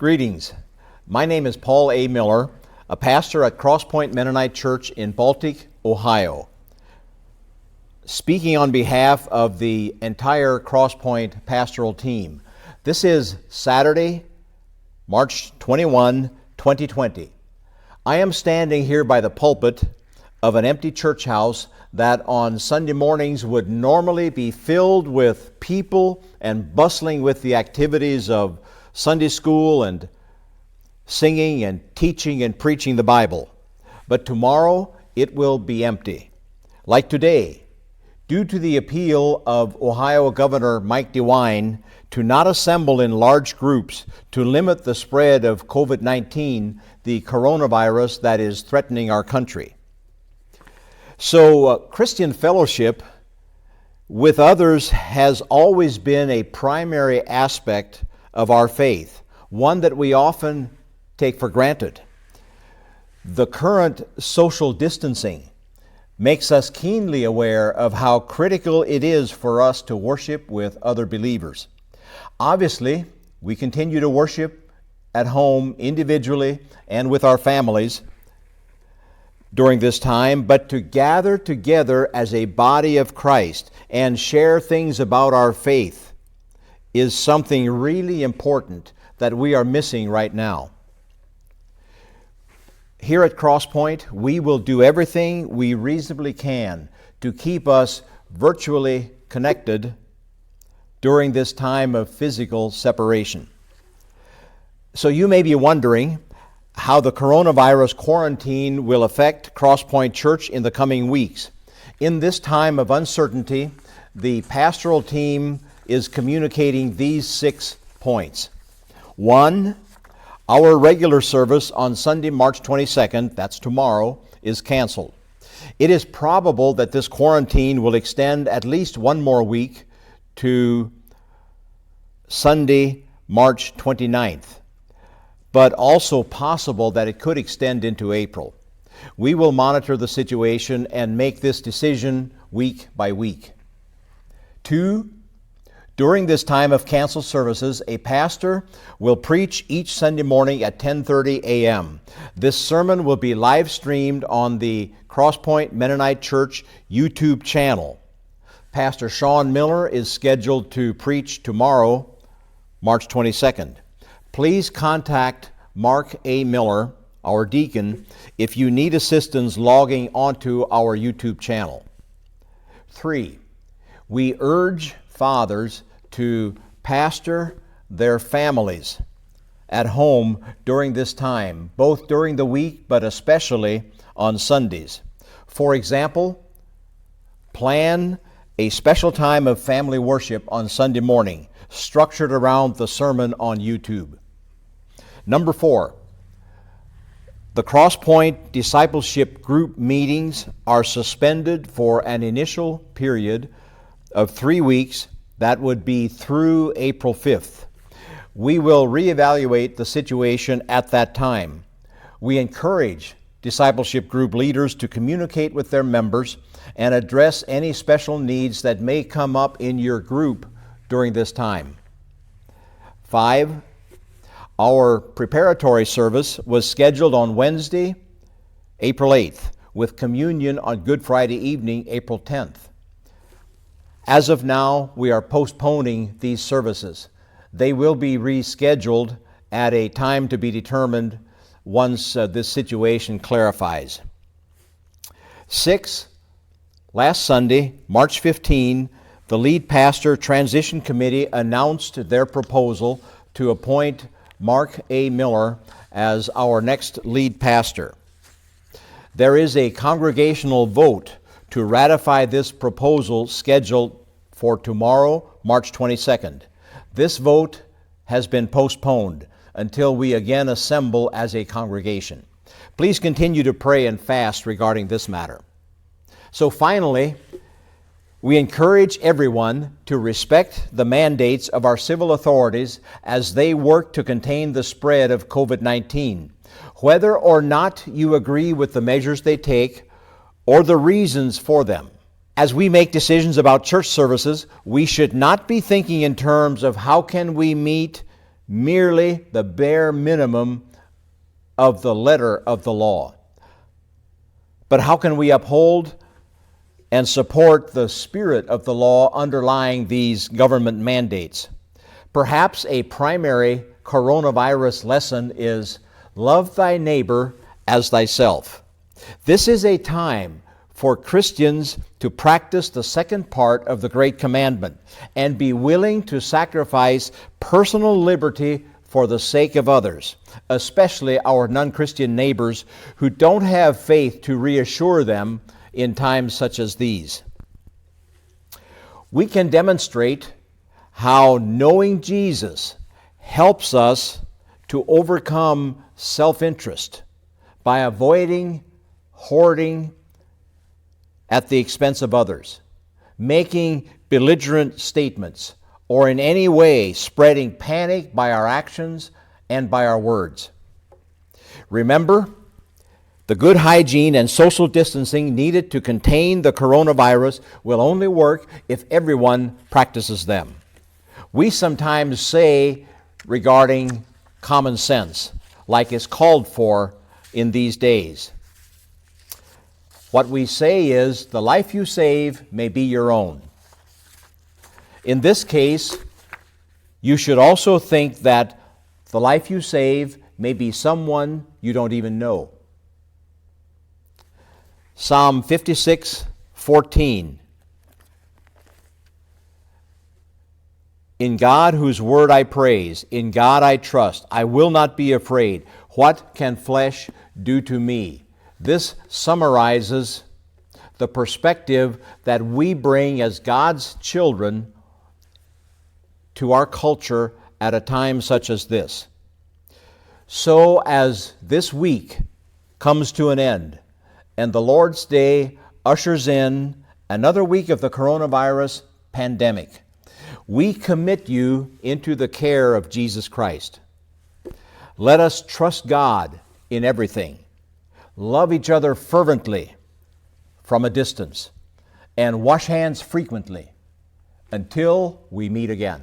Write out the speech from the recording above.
Greetings. My name is Paul A. Miller, a pastor at Crosspointe Mennonite Church in Baltic, Ohio. Speaking on behalf of the entire Crosspointe pastoral team, this is Saturday, March 21, 2020. I am standing here by the pulpit of an empty church house that on Sunday mornings would normally be filled with people and bustling with the activities of Sunday school and singing and teaching and preaching the Bible. But tomorrow it will be empty. Like today, due to the appeal of Ohio Governor Mike DeWine to not assemble in large groups to limit the spread of COVID-19, the coronavirus that is threatening our country. So Christian fellowship with others has always been a primary aspect of our faith, one that we often take for granted. The current social distancing makes us keenly aware of how critical it is for us to worship with other believers. Obviously, we continue to worship at home individually and with our families during this time, but to gather together as a body of Christ and share things about our faith is something really important that we are missing right now. Here at Crosspointe, we will do everything we reasonably can to keep us virtually connected during this time of physical separation. So you may be wondering how the coronavirus quarantine will affect Crosspointe Church in the coming weeks. In this time of uncertainty, the pastoral team is communicating these 6 points. 1, our regular service on Sunday, March 22nd, that's tomorrow, is canceled. It is probable that this quarantine will extend at least one more week to Sunday, March 29th, but also possible that it could extend into April. We will monitor the situation and make this decision week by week. 2, during this time of canceled services, a pastor will preach each Sunday morning at 10:30 a.m. This sermon will be live streamed on the Crosspointe Mennonite Church YouTube channel. Pastor Sean Miller is scheduled to preach tomorrow, March 22nd. Please contact Mark A. Miller, our deacon, if you need assistance logging onto our YouTube channel. 3, we urge fathers to pastor their families at home during this time, both during the week but especially on Sundays. For example, plan a special time of family worship on Sunday morning, structured around the sermon on YouTube. Number 4, the Crosspointe discipleship group meetings are suspended for an initial period of 3 weeks. That would be through April 5th. We will reevaluate the situation at that time. We encourage discipleship group leaders to communicate with their members and address any special needs that may come up in your group during this time. 5, our preparatory service was scheduled on Wednesday, April 8th, with communion on Good Friday evening, April 10th. As of now, we are postponing these services. They will be rescheduled at a time to be determined once this situation clarifies. 6, last Sunday, March 15, the lead pastor transition committee announced their proposal to appoint Mark A. Miller as our next lead pastor. There is a congregational vote to ratify this proposal scheduled for tomorrow, March 22nd. This vote has been postponed until we again assemble as a congregation. Please continue to pray and fast regarding this matter. So finally, we encourage everyone to respect the mandates of our civil authorities as they work to contain the spread of COVID-19. Whether or not you agree with the measures they take or the reasons for them, as we make decisions about church services, we should not be thinking in terms of how can we meet merely the bare minimum of the letter of the law. But how can we uphold and support the spirit of the law underlying these government mandates? Perhaps a primary coronavirus lesson is love thy neighbor as thyself. This is a time for Christians to practice the second part of the Great Commandment and be willing to sacrifice personal liberty for the sake of others, especially our non-Christian neighbors who don't have faith to reassure them in times such as these. We can demonstrate how knowing Jesus helps us to overcome self-interest by avoiding hoarding at the expense of others, making belligerent statements, or in any way spreading panic by our actions and by our words. Remember, the good hygiene and social distancing needed to contain the coronavirus will only work if everyone practices them. We sometimes say regarding common sense, like is called for in these days. What we say is, the life you save may be your own. In this case, you should also think that the life you save may be someone you don't even know. Psalm 56:14. In God whose word I praise, in God I trust, I will not be afraid. What can flesh do to me? This summarizes the perspective that we bring as God's children to our culture at a time such as this. So as this week comes to an end and the Lord's Day ushers in another week of the coronavirus pandemic, we commit you into the care of Jesus Christ. Let us trust God in everything, love each other fervently from a distance, and wash hands frequently until we meet again.